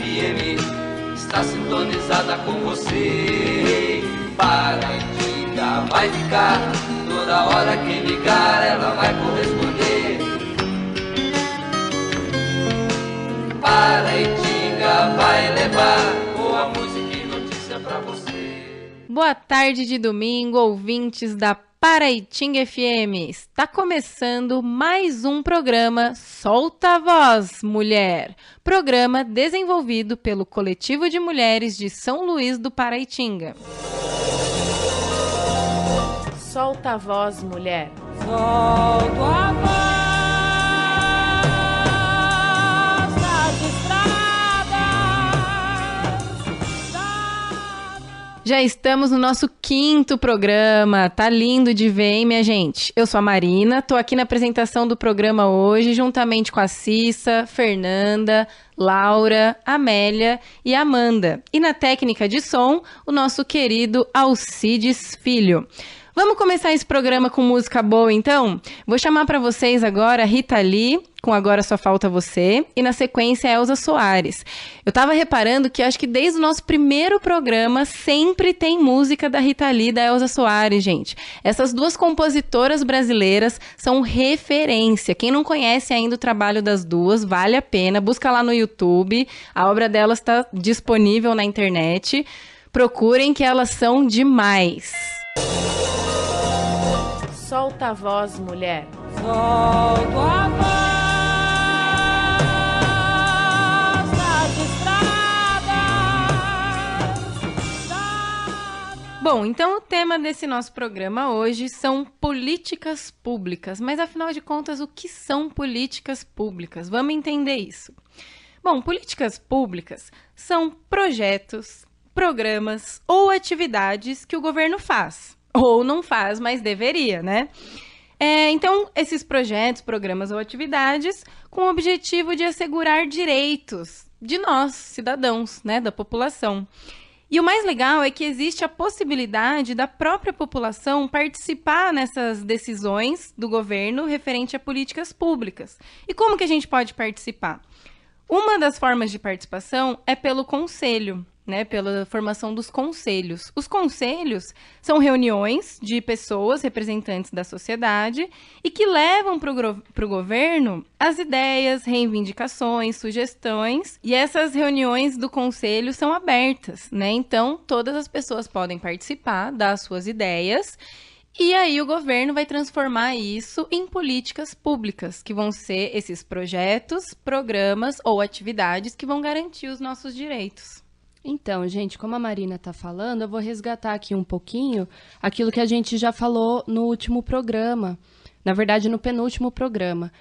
FM está sintonizada com você. Paraitinga vai ficar, toda hora que ligar ela vai corresponder. Paraitinga vai levar boa música e notícia pra você. Boa tarde de domingo, ouvintes da Paraitinga FM. Está começando mais um programa Solta a Voz, Mulher. Programa desenvolvido pelo Coletivo de Mulheres de São Luís do Paraitinga. Solta a voz, mulher. Solta a voz das estradas. Já estamos no nosso 5º programa. Tá lindo de ver, hein, minha gente? Eu sou a Marina, tô aqui na apresentação do programa hoje, juntamente com a Cissa, Fernanda, Laura, Amélia e Amanda. E na técnica de som, o nosso querido Alcides Filho. Vamos começar esse programa com música boa, então? Vou chamar para vocês agora a Rita Lee, com Agora Só Falta Você, e na sequência Elza Soares. Eu tava reparando que acho que desde o nosso primeiro programa sempre tem música da Rita Lee e da Elza Soares, gente. Essas duas compositoras brasileiras são referência. Quem não conhece ainda o trabalho das duas, vale a pena. Busca lá no YouTube, a obra delas está disponível na internet. Procurem que elas são demais. Solta a voz, mulher. Solta a voz das estradas. Bom, então o tema desse nosso programa hoje são políticas públicas. Mas afinal de contas, o que são políticas públicas? Vamos entender isso. Bom, políticas públicas são projetos, programas ou atividades que o governo faz. Ou não faz, mas deveria, né? Então, esses projetos, programas ou atividades com o objetivo de assegurar direitos de nós, cidadãos, né, da população. E o mais legal é que existe a possibilidade da própria população participar nessas decisões do governo referente a políticas públicas. E como que a gente pode participar? Uma das formas de participação é pelo conselho, né, pela formação dos conselhos. Os conselhos são reuniões de pessoas, representantes da sociedade, e que levam para o governo as ideias, reivindicações, sugestões, e essas reuniões do conselho são abertas, né? Então, todas as pessoas podem participar, dar as suas ideias, e aí o governo vai transformar isso em políticas públicas, que vão ser esses projetos, programas ou atividades que vão garantir os nossos direitos. Então, gente, como a Marina está falando, eu vou resgatar aqui um pouquinho aquilo que a gente já falou no último programa, na verdade no penúltimo programa,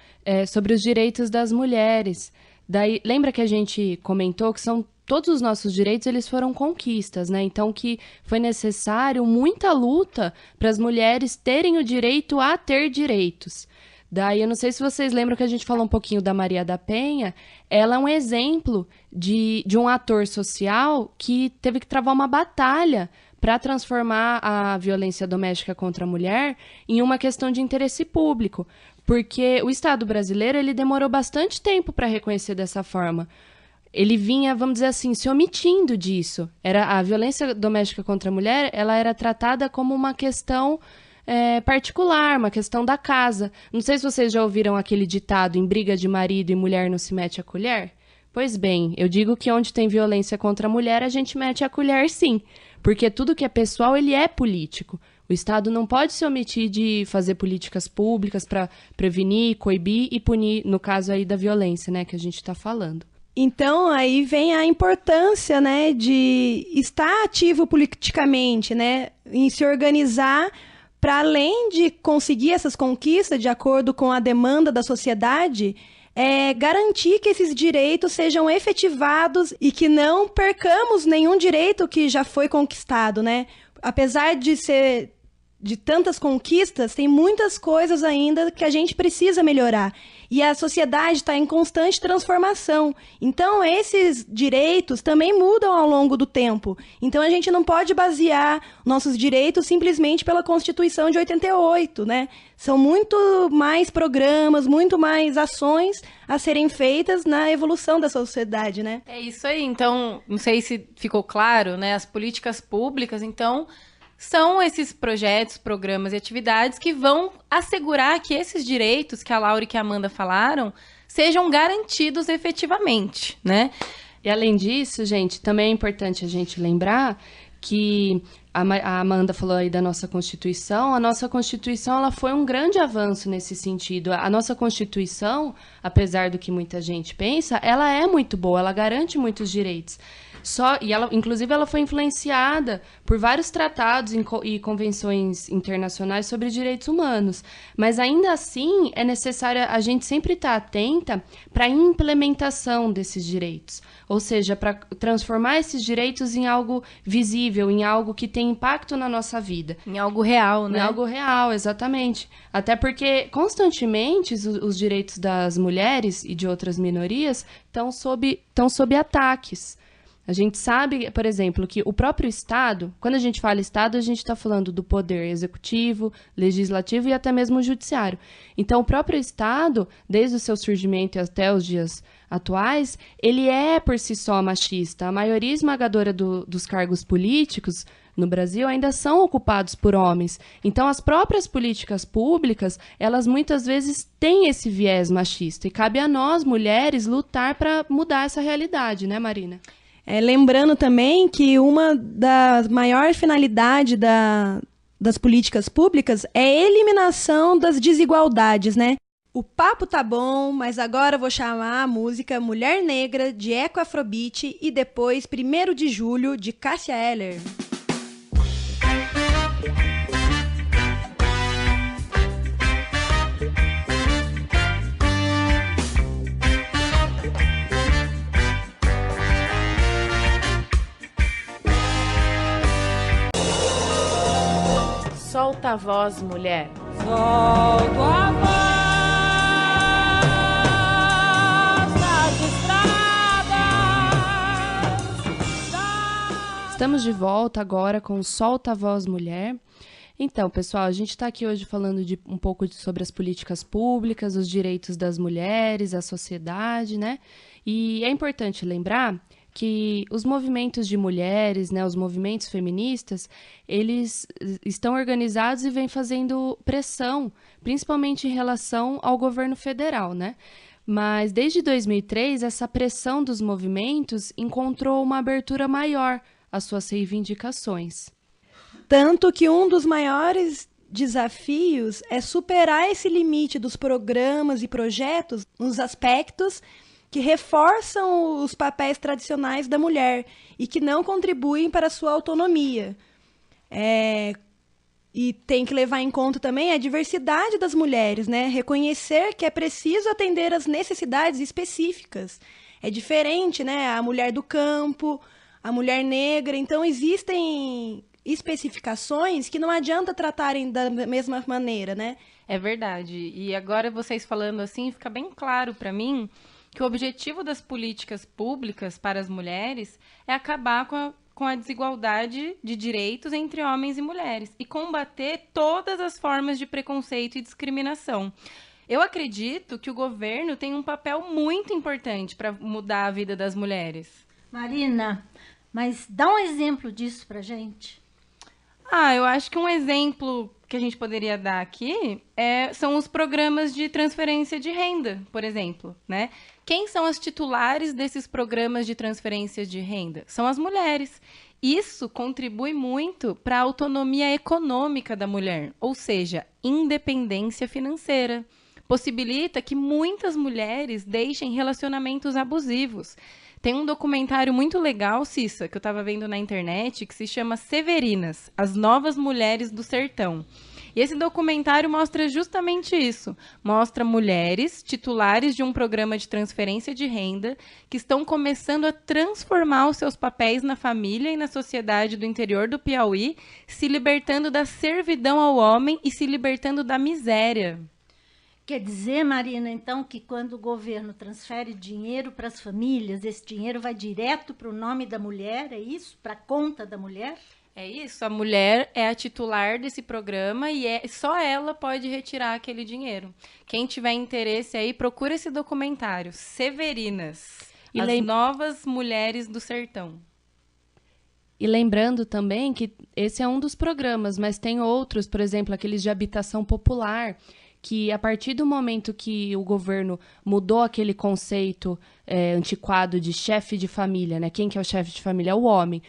sobre os direitos das mulheres. Daí, lembra que a gente comentou que todos os nossos direitos, eles foram conquistas, né? Então, que foi necessário muita luta para as mulheres terem o direito a ter direitos. Daí, eu não sei se vocês lembram que a gente falou um pouquinho da Maria da Penha. Ela é um exemplo de um ator social que teve que travar uma batalha para transformar a violência doméstica contra a mulher em uma questão de interesse público. Porque o Estado brasileiro, ele demorou bastante tempo para reconhecer dessa forma. Ele vinha, vamos dizer assim, se omitindo disso. A violência doméstica contra a mulher, ela era tratada como uma questão particular, uma questão da casa. Não sei se vocês já ouviram aquele ditado, em briga de marido e mulher não se mete a colher. Pois bem, eu digo que onde tem violência contra a mulher, a gente mete a colher sim, porque tudo que é pessoal, ele é político. O Estado não pode se omitir de fazer políticas públicas para prevenir, coibir e punir, no caso aí da violência, né, que a gente está falando. Então, aí vem a importância, né, de estar ativo politicamente, né, em se organizar para além de conseguir essas conquistas de acordo com a demanda da sociedade, garantir que esses direitos sejam efetivados e que não percamos nenhum direito que já foi conquistado, né? Apesar de tantas conquistas, tem muitas coisas ainda que a gente precisa melhorar. e a sociedade está em constante transformação. Então, esses direitos também mudam ao longo do tempo. Então, a gente não pode basear nossos direitos simplesmente pela Constituição de 88, né? São muito mais programas, muito mais ações a serem feitas na evolução da sociedade, né? É isso aí. Então, não sei se ficou claro, né? As políticas públicas, então, são esses projetos, programas e atividades que vão assegurar que esses direitos que a Laura e que a Amanda falaram sejam garantidos efetivamente, né? E além disso, gente, também é importante a gente lembrar que a Amanda falou aí da nossa Constituição. A nossa Constituição, ela foi um grande avanço nesse sentido. A nossa Constituição, apesar do que muita gente pensa, ela é muito boa, ela garante muitos direitos. Inclusive, ela foi influenciada por vários tratados e convenções internacionais sobre direitos humanos. Mas, ainda assim, é necessário a gente sempre estar atenta para a implementação desses direitos. Ou seja, para transformar esses direitos em algo visível, em algo que tem impacto na nossa vida. Em algo real, né? Em algo real, exatamente. Até porque, constantemente, os direitos das mulheres e de outras minorias estão sob ataques. A gente sabe, por exemplo, que o próprio Estado, quando a gente fala Estado, a gente está falando do poder executivo, legislativo e até mesmo o judiciário. Então, o próprio Estado, desde o seu surgimento até os dias atuais, ele é por si só machista. A maioria esmagadora dos cargos políticos no Brasil ainda são ocupados por homens. Então, as próprias políticas públicas, elas muitas vezes têm esse viés machista. E cabe a nós, mulheres, lutar para mudar essa realidade, né, Marina? Lembrando também que uma das maiores finalidades das políticas públicas é a eliminação das desigualdades, né? O papo tá bom, mas agora eu vou chamar a música Mulher Negra, de Eco Afrobeat, e depois 1º de Julho, de Cássia Eller. Solta a voz, mulher. Solto a voz das estradas. Estamos de volta agora com o Solta a Voz Mulher. Então, pessoal, a gente está aqui hoje falando um pouco sobre as políticas públicas, os direitos das mulheres, a sociedade, né? E é importante lembrar que os movimentos de mulheres, né, os movimentos feministas, eles estão organizados e vêm fazendo pressão, principalmente em relação ao governo federal, né? Mas desde 2003, essa pressão dos movimentos encontrou uma abertura maior às suas reivindicações. Tanto que um dos maiores desafios é superar esse limite dos programas e projetos nos aspectos que reforçam os papéis tradicionais da mulher e que não contribuem para a sua autonomia. E tem que levar em conta também a diversidade das mulheres, né? Reconhecer que é preciso atender às necessidades específicas. É diferente, né? A mulher do campo, a mulher negra. Então, existem especificações que não adianta tratarem da mesma maneira, né? É verdade. E agora vocês falando assim, fica bem claro para mim que o objetivo das políticas públicas para as mulheres é acabar com a desigualdade de direitos entre homens e mulheres e combater todas as formas de preconceito e discriminação. Eu acredito que o governo tem um papel muito importante para mudar a vida das mulheres. Marina, mas dá um exemplo disso pra gente. Eu acho que um exemplo que a gente poderia dar aqui são os programas de transferência de renda, por exemplo, né? Quem são as titulares desses programas de transferência de renda? São as mulheres. Isso contribui muito para a autonomia econômica da mulher, ou seja, independência financeira. Possibilita que muitas mulheres deixem relacionamentos abusivos. Tem um documentário muito legal, Cissa, que eu estava vendo na internet, que se chama Severinas, As Novas Mulheres do Sertão. E esse documentário mostra justamente isso. Mostra mulheres titulares de um programa de transferência de renda que estão começando a transformar os seus papéis na família e na sociedade do interior do Piauí, se libertando da servidão ao homem e se libertando da miséria. Quer dizer, Marina, então, que quando o governo transfere dinheiro para as famílias, esse dinheiro vai direto para o nome da mulher, é isso? Para a conta da mulher? É isso, a mulher é a titular desse programa e só ela pode retirar aquele dinheiro. Quem tiver interesse aí, procura esse documentário, Severinas, as novas mulheres do sertão. E lembrando também que esse é um dos programas, mas tem outros, por exemplo, aqueles de habitação popular, que a partir do momento que o governo mudou aquele conceito antiquado de chefe de família, né? Quem que é o chefe de família? É o homem.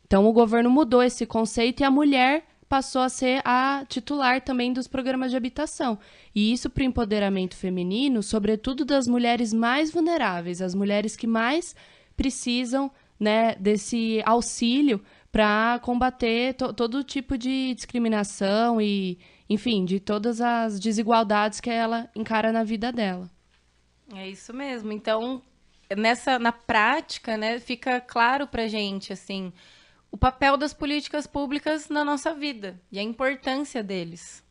Então, o governo mudou esse conceito e a mulher passou a ser a titular também dos programas de habitação. E isso para o empoderamento feminino, sobretudo das mulheres mais vulneráveis, as mulheres que mais precisam, né, desse auxílio para combater todo tipo de discriminação e, enfim, de todas as desigualdades que ela encara na vida dela. É isso mesmo. Então, na prática, né, fica claro para a gente, assim, o papel das políticas públicas na nossa vida e a importância deles.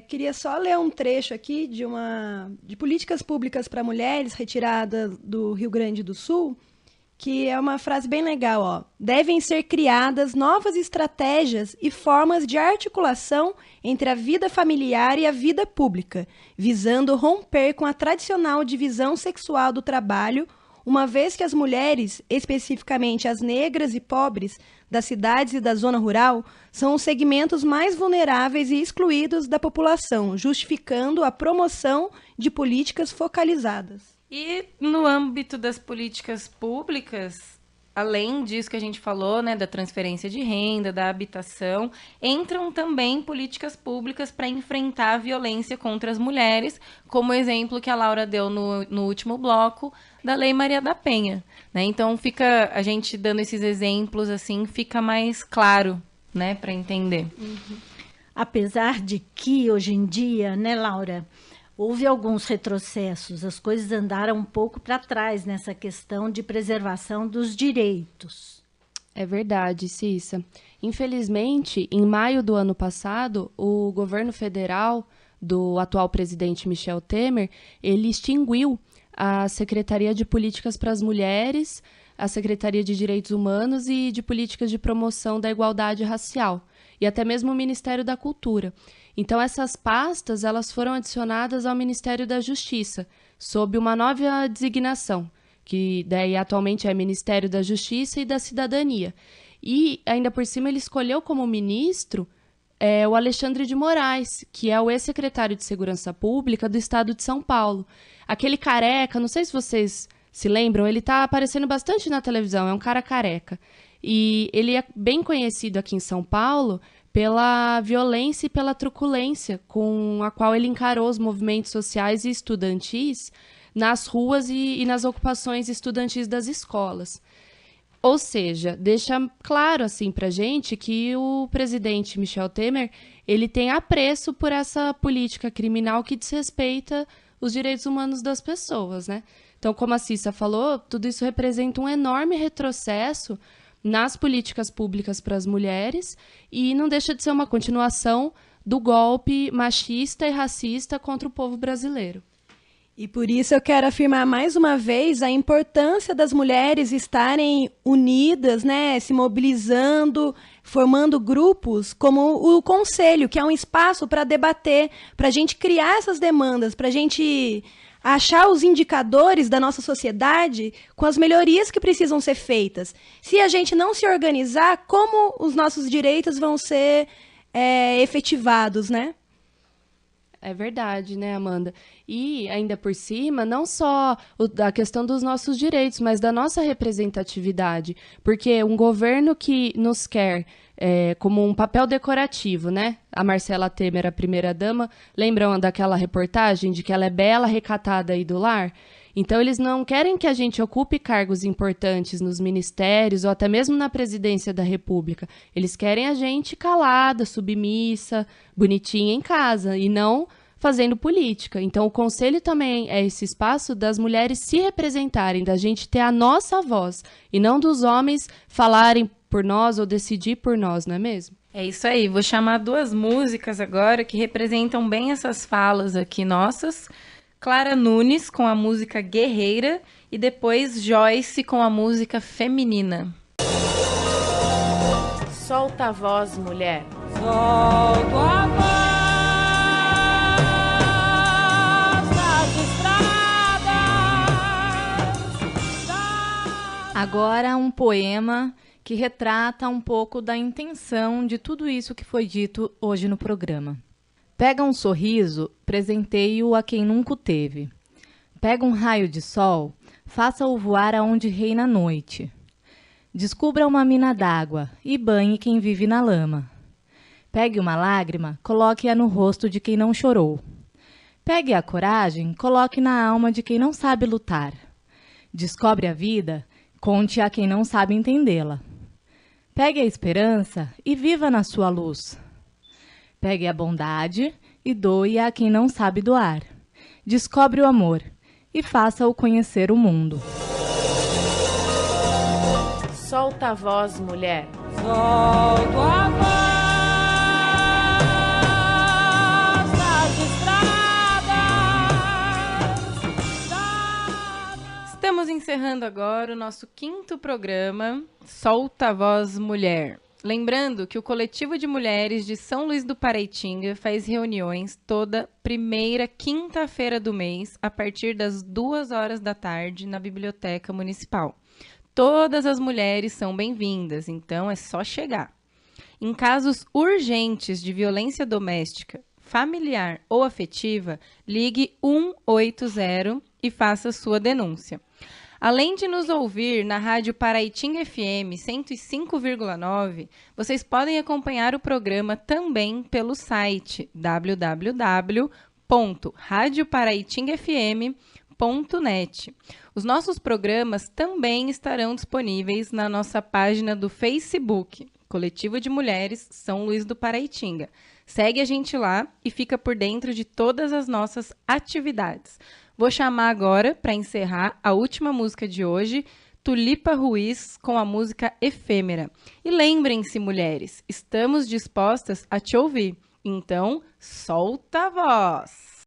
Queria só ler um trecho aqui de políticas públicas para mulheres retirada do Rio Grande do Sul, que é uma frase bem legal, ó. Devem ser criadas novas estratégias e formas de articulação entre a vida familiar e a vida pública, visando romper com a tradicional divisão sexual do trabalho, uma vez que as mulheres, especificamente as negras e pobres das cidades e da zona rural, são os segmentos mais vulneráveis e excluídos da população, justificando a promoção de políticas focalizadas. E no âmbito das políticas públicas, além disso que a gente falou, né, da transferência de renda, da habitação, entram também políticas públicas para enfrentar a violência contra as mulheres, como o exemplo que a Laura deu no último bloco, da Lei Maria da Penha, né? Então, fica a gente dando esses exemplos, assim, fica mais claro, né, para entender. Uhum. Apesar de que, hoje em dia, né, Laura, houve alguns retrocessos, as coisas andaram um pouco para trás nessa questão de preservação dos direitos. É verdade, Cissa. Infelizmente, em maio do ano passado, o governo federal do atual presidente Michel Temer, ele extinguiu a Secretaria de Políticas para as Mulheres, a Secretaria de Direitos Humanos e de Políticas de Promoção da Igualdade Racial, e até mesmo o Ministério da Cultura. Então, essas pastas elas foram adicionadas ao Ministério da Justiça, sob uma nova designação, que daí atualmente é Ministério da Justiça e da Cidadania. E, ainda por cima, ele escolheu como ministro o Alexandre de Moraes, que é o ex-secretário de Segurança Pública do Estado de São Paulo. Aquele careca, não sei se vocês se lembram, ele está aparecendo bastante na televisão, é um cara careca. E ele é bem conhecido aqui em São Paulo pela violência e pela truculência com a qual ele encarou os movimentos sociais e estudantis nas ruas e nas ocupações estudantis das escolas. Ou seja, deixa claro assim pra gente que o presidente Michel Temer, ele tem apreço por essa política criminal que desrespeita os direitos humanos das pessoas, né? Então, como a Cissa falou, tudo isso representa um enorme retrocesso nas políticas públicas para as mulheres e não deixa de ser uma continuação do golpe machista e racista contra o povo brasileiro. E por isso eu quero afirmar mais uma vez a importância das mulheres estarem unidas, né, se mobilizando, formando grupos como o Conselho, que é um espaço para debater, para a gente criar essas demandas, para a gente achar os indicadores da nossa sociedade com as melhorias que precisam ser feitas. Se a gente não se organizar, como os nossos direitos vão ser efetivados, né? É verdade, né, Amanda? E, ainda por cima, não só a questão dos nossos direitos, mas da nossa representatividade. Porque um governo que nos quer como um papel decorativo, né? A Marcela Temer, a primeira-dama, lembram daquela reportagem de que ela é bela, recatada e do lar? Então, eles não querem que a gente ocupe cargos importantes nos ministérios ou até mesmo na presidência da República. Eles querem a gente calada, submissa, bonitinha em casa e não fazendo política. Então, o Conselho também é esse espaço das mulheres se representarem, da gente ter a nossa voz e não dos homens falarem por nós ou decidir por nós, não é mesmo? É isso aí, vou chamar duas músicas agora que representam bem essas falas aqui nossas. Clara Nunes com a música Guerreira e depois Joyce com a música Feminina. Solta a voz, mulher. Solto a Agora um poema que retrata um pouco da intenção de tudo isso que foi dito hoje no programa. Pega um sorriso, presenteie-o a quem nunca o teve. Pega um raio de sol, faça-o voar aonde reina a noite. Descubra uma mina d'água e banhe quem vive na lama. Pegue uma lágrima, coloque-a no rosto de quem não chorou. Pegue a coragem, coloque na alma de quem não sabe lutar. Descobre a vida, conte a quem não sabe entendê-la. Pegue a esperança e viva na sua luz. Pegue a bondade e doe-a a quem não sabe doar. Descobre o amor e faça-o conhecer o mundo. Solta a voz, mulher. Solto a voz nas estradas. Estamos encerrando agora o nosso 5º programa, Solta a Voz Mulher. Lembrando que o Coletivo de Mulheres de São Luís do Paraitinga faz reuniões toda primeira quinta-feira do mês, a partir das 2h da tarde, na Biblioteca Municipal. Todas as mulheres são bem-vindas, então é só chegar. Em casos urgentes de violência doméstica, familiar ou afetiva, ligue 180 e faça sua denúncia. Além de nos ouvir na Rádio Paraitinga FM 105,9, vocês podem acompanhar o programa também pelo site www.radioparaitingafm.net. Os nossos programas também estarão disponíveis na nossa página do Facebook, Coletivo de Mulheres São Luís do Paraitinga. Segue a gente lá e fica por dentro de todas as nossas atividades. Vou chamar agora, para encerrar, a última música de hoje, Tulipa Ruiz, com a música Efêmera. E lembrem-se, mulheres, estamos dispostas a te ouvir. Então, solta a voz!